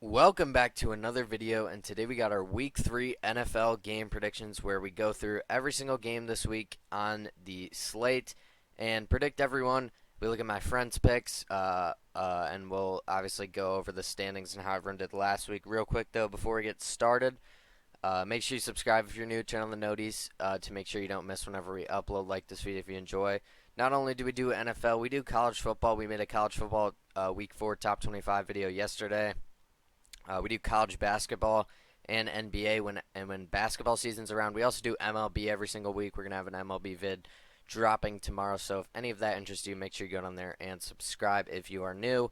Welcome back to another video, and today we got our Week 3 NFL game predictions where we go through every single game this week on the slate and predict everyone. We look at my friends' picks, and we'll obviously go over the standings and how everyone did last week. Real quick, though, before we get started, make sure you subscribe if you're new, turn on the noties to make sure you don't miss whenever we upload. Like this video if you enjoy. Not only do we do NFL, we do college football. We made a college football Week 4 Top 25 video yesterday. We do college basketball and NBA when basketball season's around. We also do MLB every single week. We're gonna have an MLB vid dropping tomorrow. So if any of that interests you, make sure you go down there and subscribe if you are new.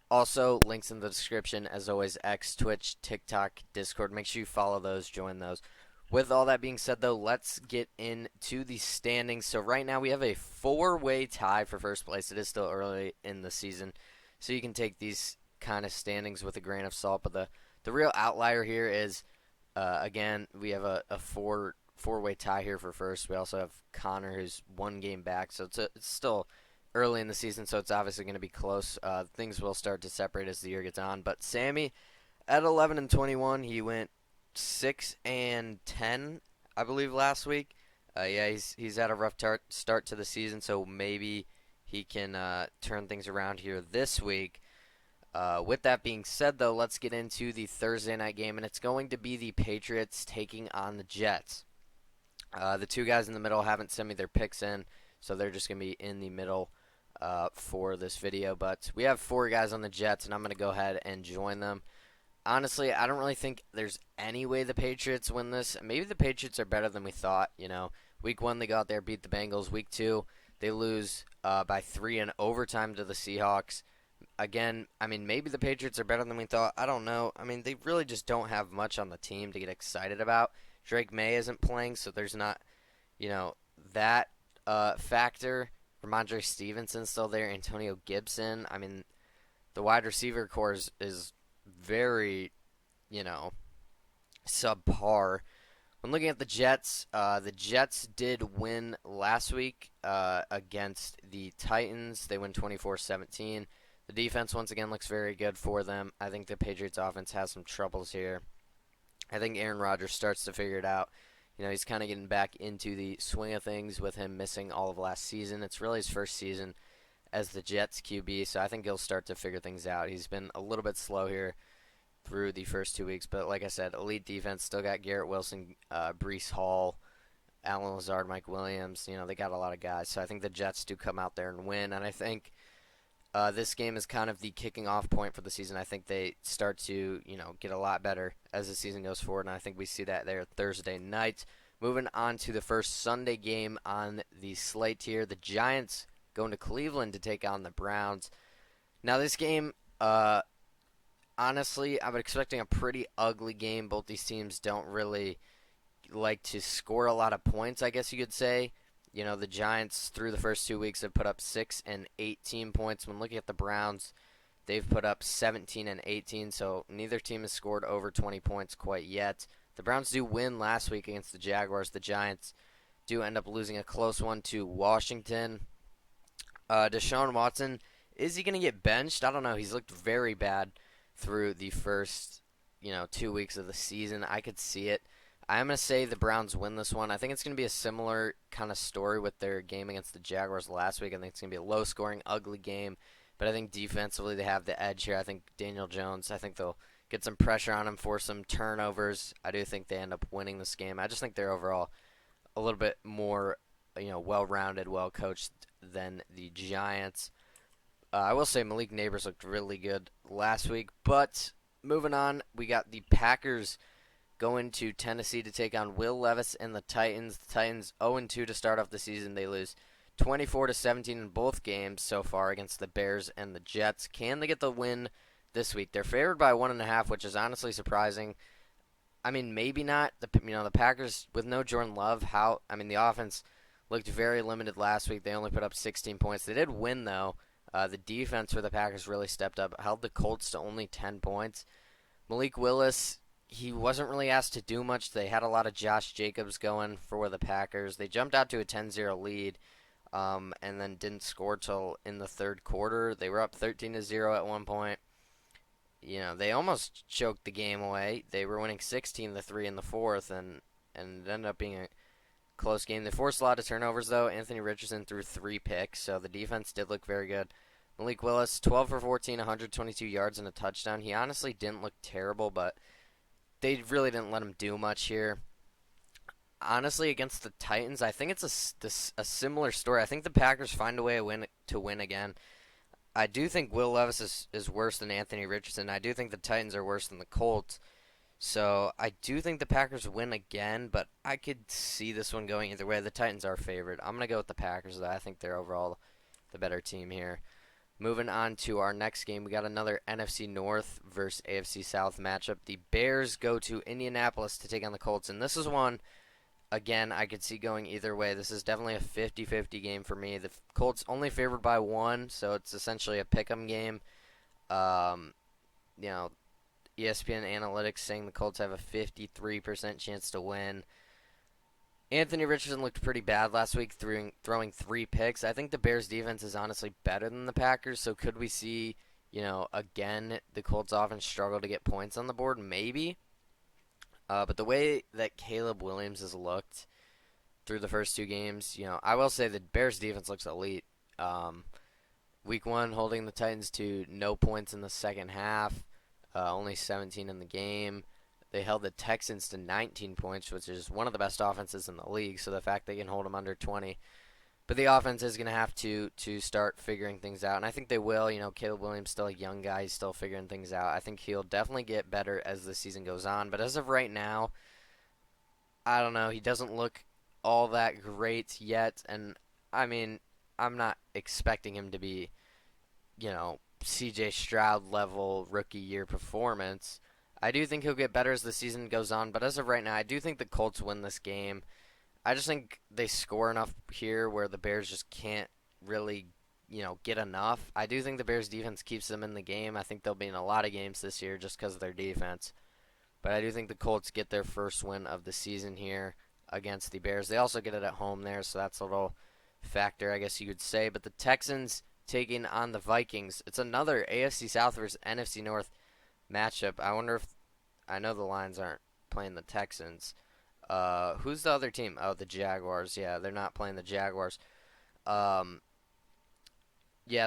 Also, links in the description as always: X, Twitch, TikTok, Discord. Make sure you follow those, join those. With all that being said, though, let's get into the standings. So right now we have a four-way tie for first place. It is still early in the season, so you can take these kind of standings with a grain of salt. But the real outlier here is, again, we have a four-way tie here for first. We also have Connor, who's one game back, so it's still early in the season, so it's obviously going to be close. Things will start to separate as the year gets on. But Sammy, at 11-21, he went 6-10, I believe, last week. Yeah, he's had a rough start to the season, so maybe he can turn things around here this week. With that being said, though, let's get into the Thursday night game, and it's going to be the Patriots taking on the Jets. The two guys in the middle haven't sent me their picks in, so they're just going to be in the middle for this video. But we have four guys on the Jets, and I'm going to go ahead and join them. Honestly, I don't really think there's any way the Patriots win this. Maybe the Patriots are better than we thought. Week 1 they go out there, beat the Bengals. Week 2 they lose by 3 in overtime to the Seahawks. Again, I mean, maybe the Patriots are better than we thought. I don't know. I mean, they really just don't have much on the team to get excited about. Drake May isn't playing, so there's not, that factor. Ramondre Stevenson's still there. Antonio Gibson. I mean, the wide receiver core is very, subpar. When looking at the Jets did win last week against the Titans. They win 24-17. The defense, once again, looks very good for them. I think the Patriots offense has some troubles here. I think Aaron Rodgers starts to figure it out. He's kind of getting back into the swing of things with him missing all of last season. It's really his first season as the Jets QB, so I think he'll start to figure things out. He's been a little bit slow here through the first 2 weeks, but like I said, elite defense. Still got Garrett Wilson, Breece Hall, Allen Lazard, Mike Williams. They got a lot of guys, so I think the Jets do come out there and win, and I think this game is kind of the kicking off point for the season. I think they start to, get a lot better as the season goes forward, and I think we see that there Thursday night. Moving on to the first Sunday game on the slate here, the Giants going to Cleveland to take on the Browns. Now this game, honestly, I'm expecting a pretty ugly game. Both these teams don't really like to score a lot of points, I guess you could say. The Giants through the first 2 weeks have put up 6 and 18 points. When looking at the Browns, they've put up 17 and 18, so neither team has scored over 20 points quite yet. The Browns do win last week against the Jaguars. The Giants do end up losing a close one to Washington. Deshaun Watson, is he going to get benched? I don't know. He's looked very bad through the first, 2 weeks of the season. I could see it. I'm going to say the Browns win this one. I think it's going to be a similar kind of story with their game against the Jaguars last week. I think it's going to be a low-scoring, ugly game. But I think defensively they have the edge here. I think Daniel Jones, I think they'll get some pressure on him for some turnovers. I do think they end up winning this game. I just think they're overall a little bit more, well-rounded, well-coached than the Giants. I will say Malik Neighbors looked really good last week. But moving on, we got the Packers going to Tennessee to take on Will Levis and the Titans. The Titans 0-2 to start off the season. They lose 24-17 in both games so far against the Bears and the Jets. Can they get the win this week? They're favored by 1.5, which is honestly surprising. I mean, maybe not. The Packers with no Jordan Love. The offense looked very limited last week. They only put up 16 points. They did win though. The defense for the Packers really stepped up. Held the Colts to only 10 points. Malik Willis, he wasn't really asked to do much. They had a lot of Josh Jacobs going for the Packers. They jumped out to a 10-0 lead and then didn't score till in the third quarter. They were up 13-0 at one point. they almost choked the game away. They were winning 16-3 in the fourth, and it ended up being a close game. They forced a lot of turnovers, though. Anthony Richardson threw 3 picks, so the defense did look very good. Malik Willis, 12 for 14, 122 yards and a touchdown. He honestly didn't look terrible, but they really didn't let him do much here. Honestly, against the Titans, I think it's a similar story. I think the Packers find a way to win again. I do think Will Levis is worse than Anthony Richardson. I do think the Titans are worse than the Colts. So I do think the Packers win again, but I could see this one going either way. The Titans are favored. I'm going to go with the Packers, though. I think they're overall the better team here. Moving on to our next game, we got another NFC North versus AFC South matchup. The Bears go to Indianapolis to take on the Colts, and this is one, again, I could see going either way. This is definitely a 50-50 game for me. The Colts only favored by 1, so it's essentially a pick'em game. You know, ESPN Analytics saying the Colts have a 53% chance to win. Anthony Richardson looked pretty bad last week, throwing 3 picks. I think the Bears' defense is honestly better than the Packers, so could we see, again, the Colts offense struggle to get points on the board? Maybe. But the way that Caleb Williams has looked through the first 2 games, I will say the Bears' defense looks elite. Week 1, holding the Titans to no points in the second half, only 17 in the game. They held the Texans to 19 points, which is one of the best offenses in the league, so the fact they can hold them under 20. But the offense is going to have to start figuring things out, and I think they will. Caleb Williams still a young guy. He's still figuring things out. I think he'll definitely get better as the season goes on. But as of right now, I don't know. He doesn't look all that great yet, and, I'm not expecting him to be, C.J. Stroud level rookie year performance. I do think he'll get better as the season goes on, but as of right now, I do think the Colts win this game. I just think they score enough here where the Bears just can't really, get enough. I do think the Bears' defense keeps them in the game. I think they'll be in a lot of games this year just because of their defense. But I do think the Colts get their first win of the season here against the Bears. They also get it at home there, so that's a little factor, I guess you could say. But the Texans taking on the Vikings. It's another AFC South versus NFC North matchup. I wonder if, I know the Lions aren't playing the Texans. Who's the other team? Oh, the Jaguars. Yeah, they're not playing the Jaguars. Yeah,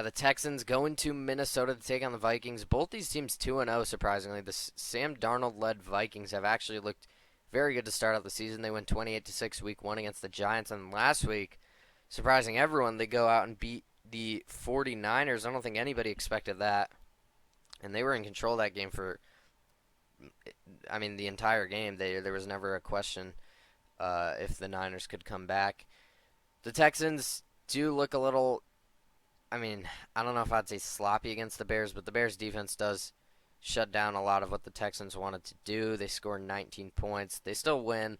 the Texans going to Minnesota to take on the Vikings. Both these teams 2-0, surprisingly. The Sam Darnold-led Vikings have actually looked very good to start out the season. They win 28-6 week 1 against the Giants, and last week, surprising everyone, they go out and beat the 49ers. I don't think anybody expected that. And they were in control of that game for, the entire game. There was never a question if the Niners could come back. The Texans do look a little, I don't know if I'd say sloppy against the Bears, but the Bears' defense does shut down a lot of what the Texans wanted to do. They score 19 points. They still win.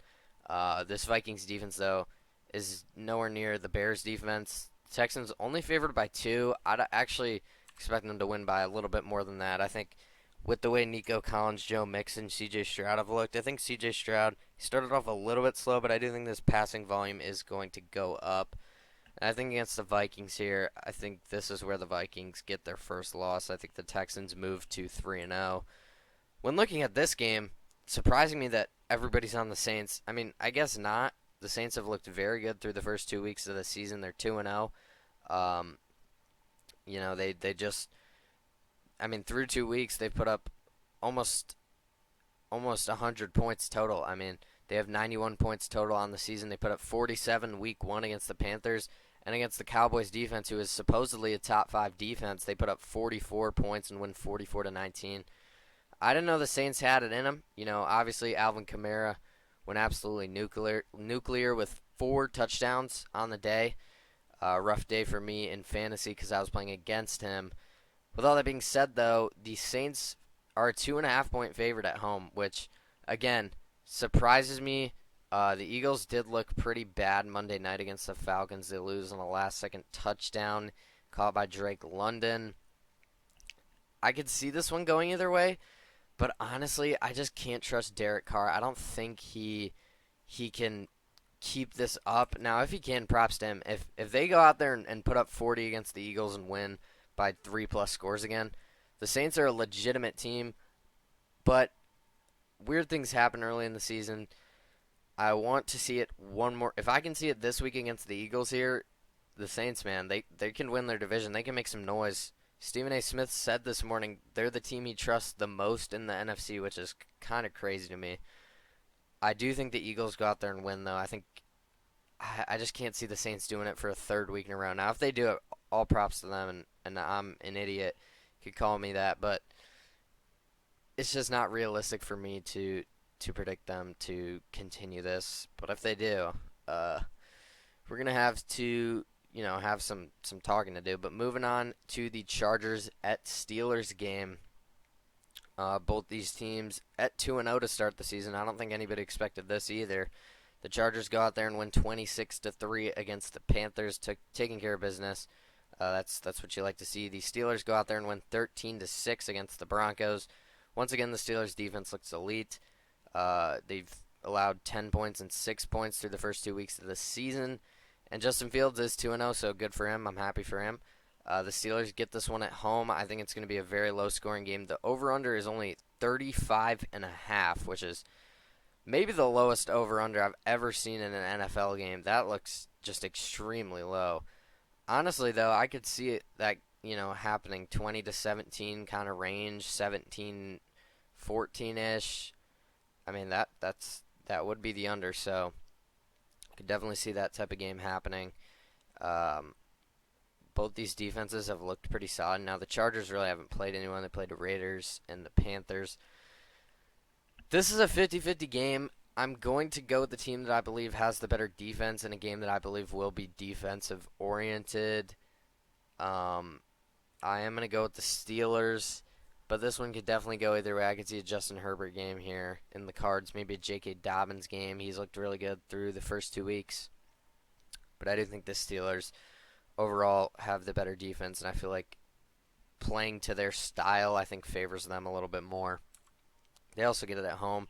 This Vikings defense, though, is nowhere near the Bears' defense. The Texans only favored by 2. I'd actually expect them to win by a little bit more than that. I think with the way Nico Collins, Joe Mixon, C.J. Stroud have looked, I think C.J. Stroud started off a little bit slow, but I do think this passing volume is going to go up. And I think against the Vikings here, I think this is where the Vikings get their first loss. I think the Texans move to 3-0. When looking at this game, surprising me that everybody's on the Saints. I guess not. The Saints have looked very good through the first 2 weeks of the season. They're 2-0. They just, through 2 weeks, they've put up almost 100 points total. They have 91 points total on the season. They put up 47 week 1 against the Panthers, and against the Cowboys defense, who is supposedly a top 5 defense, they put up 44 points and win 44-19. I didn't know the Saints had it in them. Obviously Alvin Kamara went absolutely nuclear with 4 touchdowns on the day. Rough day for me in fantasy because I was playing against him. With all that being said, though, the Saints are a 2.5-point favorite at home, which, again, surprises me. The Eagles did look pretty bad Monday night against the Falcons. They lose on a last-second touchdown caught by Drake London. I could see this one going either way, but honestly, I just can't trust Derek Carr. I don't think he can keep this up. Now, if he can, props to him. If they go out there and put up 40 against the Eagles and win by 3+ scores again, The Saints are a legitimate team, but weird things happen early in the season. I want to see it one more. If I can see it this week against the Eagles here, the Saints, man, they can win their division. They can make some noise. Stephen A. Smith said this morning they're the team he trusts the most in the NFC, which is kind of crazy to me. I do think the Eagles go out there and win, though. I just can't see the Saints doing it for a third week in a row. Now, if they do it, all props to them, and I'm an idiot. You could call me that, but it's just not realistic for me to predict them to continue this. But if they do, we're gonna have to have some talking to do. But moving on to the Chargers at Steelers game. Both these teams at 2-0 to start the season. I don't think anybody expected this either. The Chargers go out there and win 26-3 against the Panthers, taking care of business. That's what you like to see. The Steelers go out there and win 13-6 against the Broncos. Once again, the Steelers' defense looks elite. They've allowed 10 points and 6 points through the first 2 weeks of the season. And Justin Fields is 2-0, so good for him. I'm happy for him. The Steelers get this one at home. I think it's going to be a very low-scoring game. The over-under is only 35.5, which is maybe the lowest over-under I've ever seen in an NFL game. That looks just extremely low. Honestly, though, I could see it happening 20-17 kind of range, 17-14-ish. I mean, that would be the under, so I could definitely see that type of game happening. Both these defenses have looked pretty solid. Now, the Chargers really haven't played anyone. They played the Raiders and the Panthers. This is a 50-50 game. I'm going to go with the team that I believe has the better defense in a game that I believe will be defensive-oriented. I am going to go with the Steelers, but this one could definitely go either way. I could see a Justin Herbert game here in the cards, maybe a J.K. Dobbins game. He's looked really good through the first 2 weeks. But I do think the Steelers overall have the better defense, and I feel like playing to their style, I think, favors them a little bit more. They also get it at home.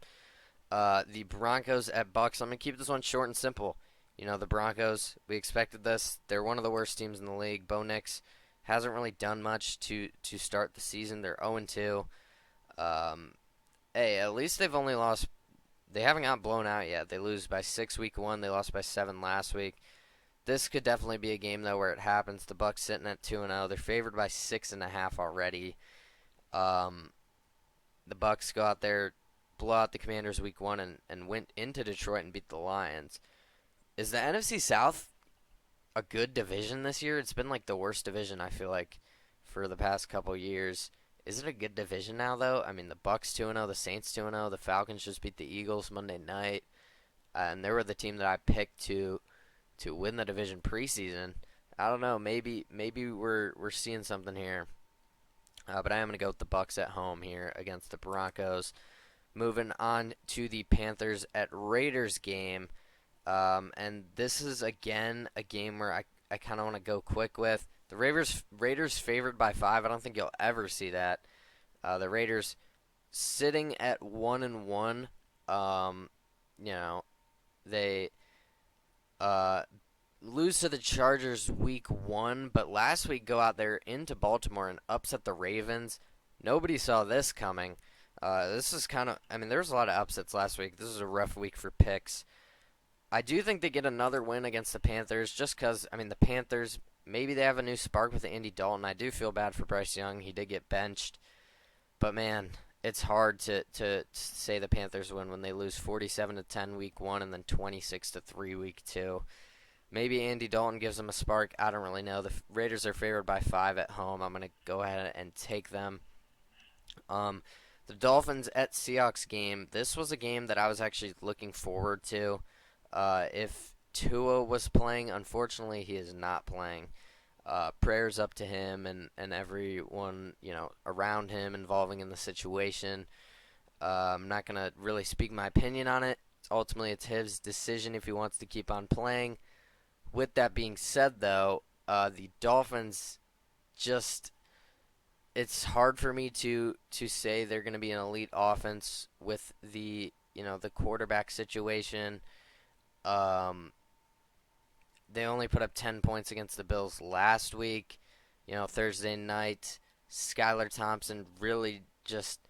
The Broncos at Bucks. I'm going to keep this one short and simple. The Broncos, we expected this. They're one of the worst teams in the league. Bo Nix hasn't really done much to start the season. They're 0-2. Hey, at least they've only lost. They haven't got blown out yet. They lose by 6 week 1. They lost by 7 last week. This could definitely be a game, though, where it happens. The Bucks sitting at 2-0. They're favored by 6.5 already. The Bucks go out there, blow out the Commanders week 1, and went into Detroit and beat the Lions. Is the NFC South a good division this year? It's been like the worst division, I feel like, for the past couple years. Is it a good division now, though? I mean, the Bucks 2-0, the Saints 2-0, the Falcons just beat the Eagles Monday night, and they were the team that I picked to win the division preseason. I don't know. Maybe we're seeing something here. But I am going to go with the Bucks at home here against the Broncos. Moving on to the Panthers at Raiders game. And this is, again, a game where I kind of want to go quick with. The Raiders favored by 5. I don't think you'll ever see that. The Raiders sitting at 1-1. They lose to the Chargers week 1, but last week go out there into Baltimore and upset the Ravens. Nobody saw this coming. This is kind of, there was a lot of upsets last week. This is a rough week for picks. I do think they get another win against the Panthers just because, the Panthers, maybe they have a new spark with Andy Dalton. I do feel bad for Bryce Young. He did get benched. But, man, it's hard to say the Panthers win when they lose 47-10 week 1 and then 26-3 week 2. Maybe Andy Dalton gives them a spark. I don't really know. The Raiders are favored by 5 at home. I'm going to go ahead and take them. The Dolphins at Seahawks game. This was a game that I was actually looking forward to. If Tua was playing, unfortunately, he is not playing. Prayers up to him and everyone around him involving in the situation. I'm not going to really speak my opinion on it. Ultimately, it's his decision if he wants to keep on playing. With that being said, though, the Dolphins it's hard for me to say they're going to be an elite offense with the quarterback situation. They only put up 10 points against the Bills last week, Thursday night. Skylar Thompson really just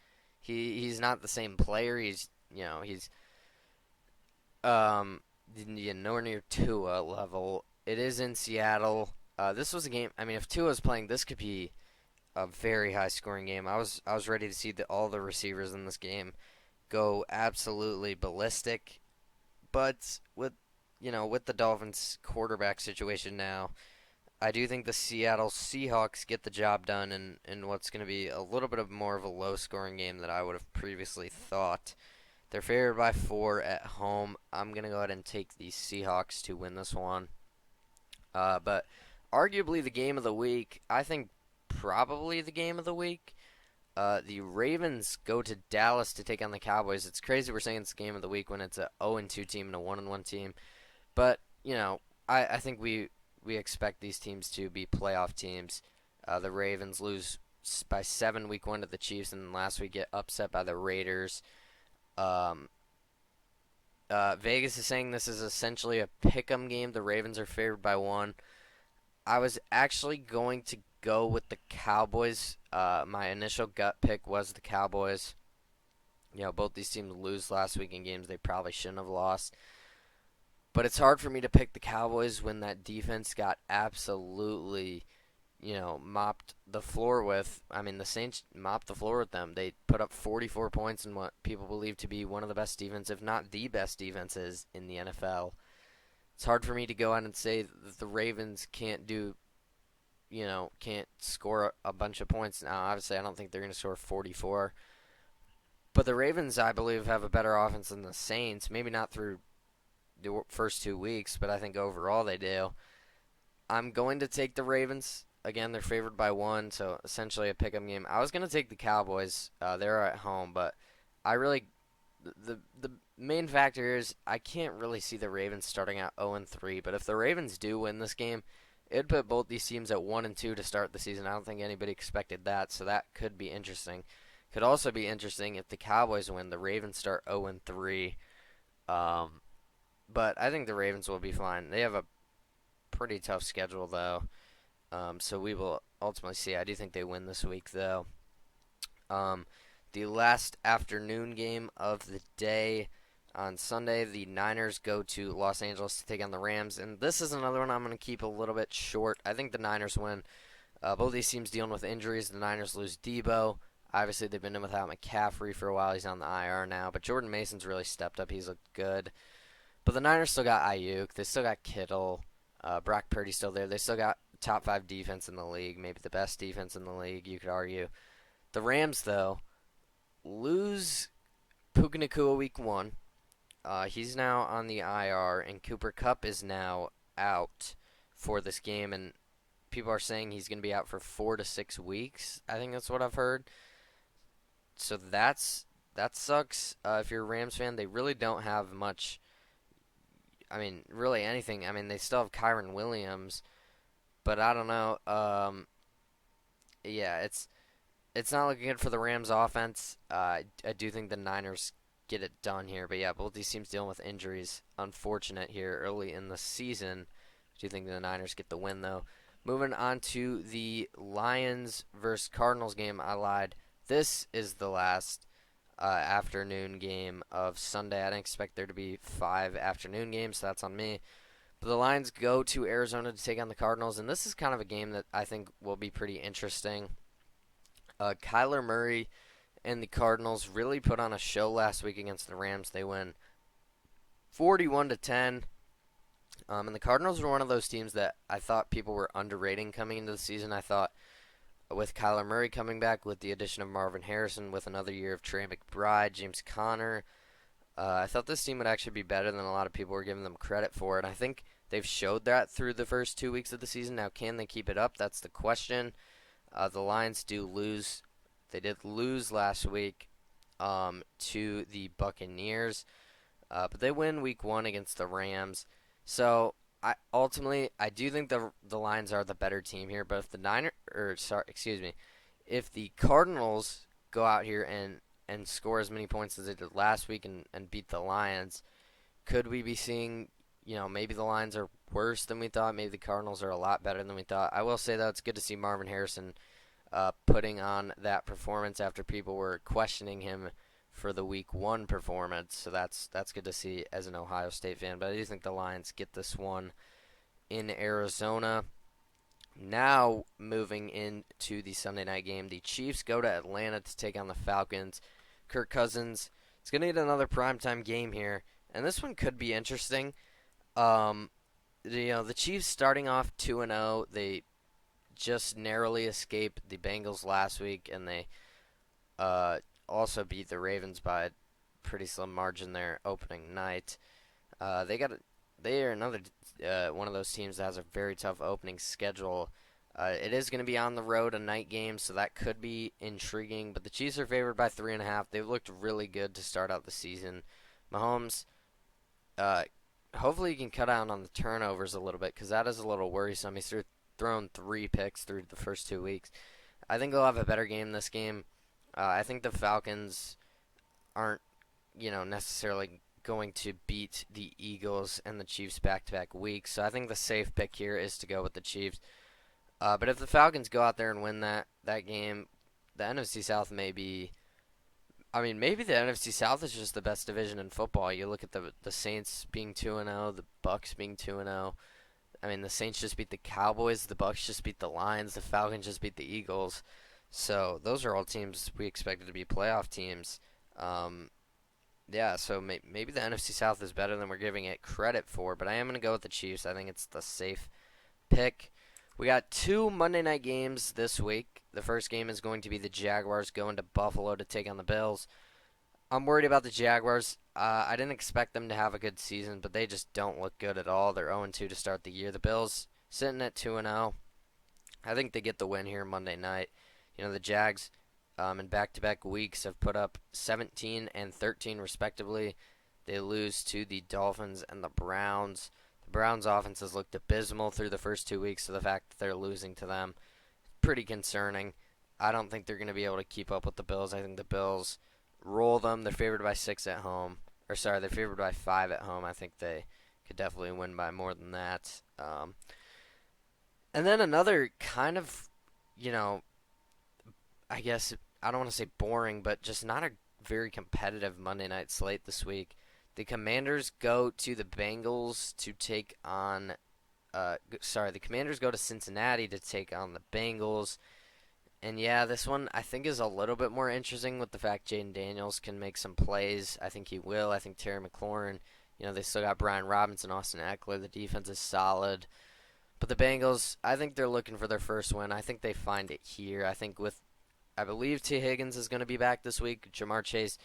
he's not the same player. He's nowhere near Tua level. It is in Seattle. This was a game. I mean, if Tua's playing, this could be a very high scoring game. I was ready to see all the receivers in this game go absolutely ballistic. But with the Dolphins quarterback situation now, I do think the Seattle Seahawks get the job done in what's going to be a little bit of more of a low scoring game than I would have previously thought. They're favored by 4 at home. I'm going to go ahead and take the Seahawks to win this one. But arguably the game of the week, I think probably the game of the week. The Ravens go to Dallas to take on the Cowboys. It's crazy we're saying it's the game of the week when it's a 0-2 team and a 1-1 team. But, I think we expect these teams to be playoff teams. The Ravens lose by 7 week 1 to the Chiefs, and last week get upset by the Raiders. Vegas is saying this is essentially a pick'em game. The Ravens are favored by 1. I was actually going to go with the Cowboys. My initial gut pick was the Cowboys. Both these teams lose last week in games they probably shouldn't have lost. But it's hard for me to pick the Cowboys when that defense got absolutely, mopped the floor with. I mean, the Saints mopped the floor with them. They put up 44 points in what people believe to be one of the best defenses, if not the best defenses in the NFL. It's hard for me to go out and say that the Ravens can't score a bunch of points. Now, obviously, I don't think they're going to score 44. But the Ravens, I believe, have a better offense than the Saints. Maybe not through the first 2 weeks, but I think overall they do. I'm going to take the Ravens. Again, they're favored by 1, so essentially a pick'em game. I was going to take the Cowboys. They're at home, but I really the main factor is I can't really see the Ravens starting out 0-3. But if the Ravens do win this game, it'd put both these teams at 1-2 to start the season. I don't think anybody expected that, so that could be interesting. Could also be interesting if the Cowboys win, the Ravens start 0-3. But I think the Ravens will be fine. They have a pretty tough schedule, though. So we will ultimately see. I do think they win this week, though. The last afternoon game of the day on Sunday, the Niners go to Los Angeles to take on the Rams. And this is another one I'm going to keep a little bit short. I think the Niners win. Both these teams dealing with injuries. The Niners lose Debo. Obviously, they've been in without McCaffrey for a while. He's on the IR now. But Jordan Mason's really stepped up. He's looked good. But the Niners still got Ayuk. They still got Kittle. Brock Purdy's still there. They still got top 5 defense in the league. Maybe the best defense in the league, you could argue. The Rams, though, lose Puka Nacua week 1. He's now on the IR, and Cooper Kupp is now out for this game. And people are saying he's going to be out for 4 to 6 weeks. I think that's what I've heard. So that sucks. If you're a Rams fan, they really don't have much. I mean, really anything. I mean, they still have Kyron Williams, but I don't know. Yeah, it's not looking good for the Rams offense. I do think the Niners get it done here, but yeah, both these teams dealing with injuries. Unfortunate here early in the season. I do think the Niners get the win, though. Moving on to the Lions versus Cardinals game. I lied. This is the last afternoon game of Sunday. I didn't expect there to be 5 afternoon games, so that's on me. But the Lions go to Arizona to take on the Cardinals, and this is kind of a game that I think will be pretty interesting. Kyler Murray and the Cardinals really put on a show last week against the Rams. They win 41-10. And the Cardinals were one of those teams that I thought people were underrating coming into the season. I thought with Kyler Murray coming back, with the addition of Marvin Harrison, with another year of Trey McBride, James Conner, I thought this team would actually be better than a lot of people were giving them credit for. And I think they've showed that through the first 2 weeks of the season. Now, can they keep it up? That's the question. The Lions do lose. They did lose last week to the Buccaneers. But they win week 1 against the Rams. So I do think the Lions are the better team here. But if the Cardinals go out here and score as many points as they did last week and beat the Lions, could we be seeing, maybe the Lions are worse than we thought? Maybe the Cardinals are a lot better than we thought. I will say, though, it's good to see Marvin Harrison putting on that performance after people were questioning him for the Week 1 performance. So that's good to see as an Ohio State fan. But I do think the Lions get this one in Arizona. Now moving into the Sunday night game, the Chiefs go to Atlanta to take on the Falcons. Kirk Cousins is going to get another primetime game here, and this one could be interesting. The Chiefs starting off 2-0. They just narrowly escaped the Bengals last week, and they also beat the Ravens by a pretty slim margin there opening night. They are another one of those teams that has a very tough opening schedule. It is going to be on the road, a night game, so that could be intriguing. But the Chiefs are favored by 3.5. They've looked really good to start out the season. Mahomes, hopefully he can cut down on the turnovers a little bit, because that is a little worrisome. He's thrown 3 picks through the first 2 weeks. I think they'll have a better game this game. I think the Falcons aren't, necessarily going to beat the Eagles and the Chiefs back-to-back weeks. So I think the safe pick here is to go with the Chiefs. But if the Falcons go out there and win that game, the NFC South maybe the NFC South is just the best division in football. You look at the Saints being 2-0, the Bucks being 2-0. The Saints just beat the Cowboys, the Bucks just beat the Lions, the Falcons just beat the Eagles. So those are all teams we expected to be playoff teams. So maybe the NFC South is better than we're giving it credit for, but I am going to go with the Chiefs. I think it's the safe pick. We got 2 Monday night games this week. The first game is going to be the Jaguars going to Buffalo to take on the Bills. I'm worried about the Jaguars. I didn't expect them to have a good season, but they just don't look good at all. They're 0-2 to start the year. The Bills sitting at 2-0. I think they get the win here Monday night. The Jags in back-to-back weeks have put up 17 and 13 respectively. They lose to the Dolphins and the Browns. The Browns' offense has looked abysmal through the first 2 weeks, so the fact that they're losing to them, pretty concerning. I don't think they're going to be able to keep up with the Bills. I think the Bills roll them. They're favored by 6 at home. They're favored by 5 at home. I think they could definitely win by more than that. And then another kind of, I guess, I don't want to say boring, but just not a very competitive Monday night slate this week. The Commanders go to the Bengals to take on the Commanders go to Cincinnati to take on the Bengals. And yeah, this one I think is a little bit more interesting with the fact Jaden Daniels can make some plays. I think he will. I think Terry McLaurin, they still got Brian Robinson, Austin Eckler. The defense is solid. But the Bengals, I think they're looking for their first win. I think they find it here. I believe T. Higgins is going to be back this week. Jamar Chase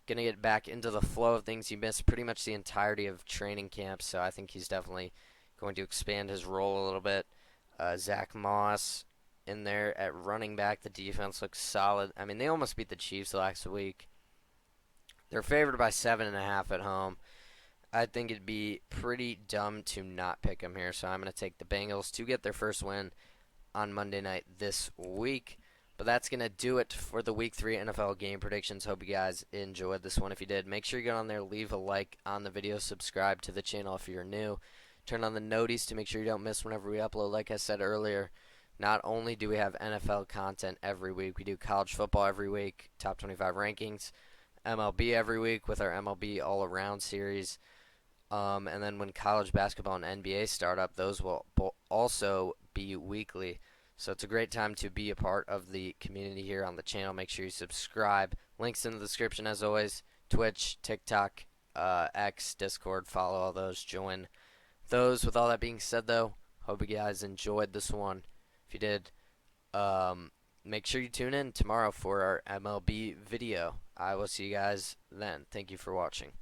going to get back into the flow of things. He missed pretty much the entirety of training camp, so I think he's definitely going to expand his role a little bit. Zach Moss in there at running back. The defense looks solid. They almost beat the Chiefs last week. They're favored by 7.5 at home. I think it'd be pretty dumb to not pick them here, so I'm going to take the Bengals to get their first win on Monday night this week. But that's going to do it for the Week 3 NFL game predictions. Hope you guys enjoyed this one. If you did, make sure you get on there, leave a like on the video, subscribe to the channel if you're new. Turn on the noties to make sure you don't miss whenever we upload. Like I said earlier, not only do we have NFL content every week, we do college football every week, top 25 rankings, MLB every week with our MLB All-Around series. And then when college basketball and NBA start up, those will also be weekly. So it's a great time to be a part of the community here on the channel. Make sure you subscribe. Links in the description as always. Twitch, TikTok, X, Discord. Follow all those. Join those. With all that being said, though, hope you guys enjoyed this one. If you did, make sure you tune in tomorrow for our MLB video. I will see you guys then. Thank you for watching.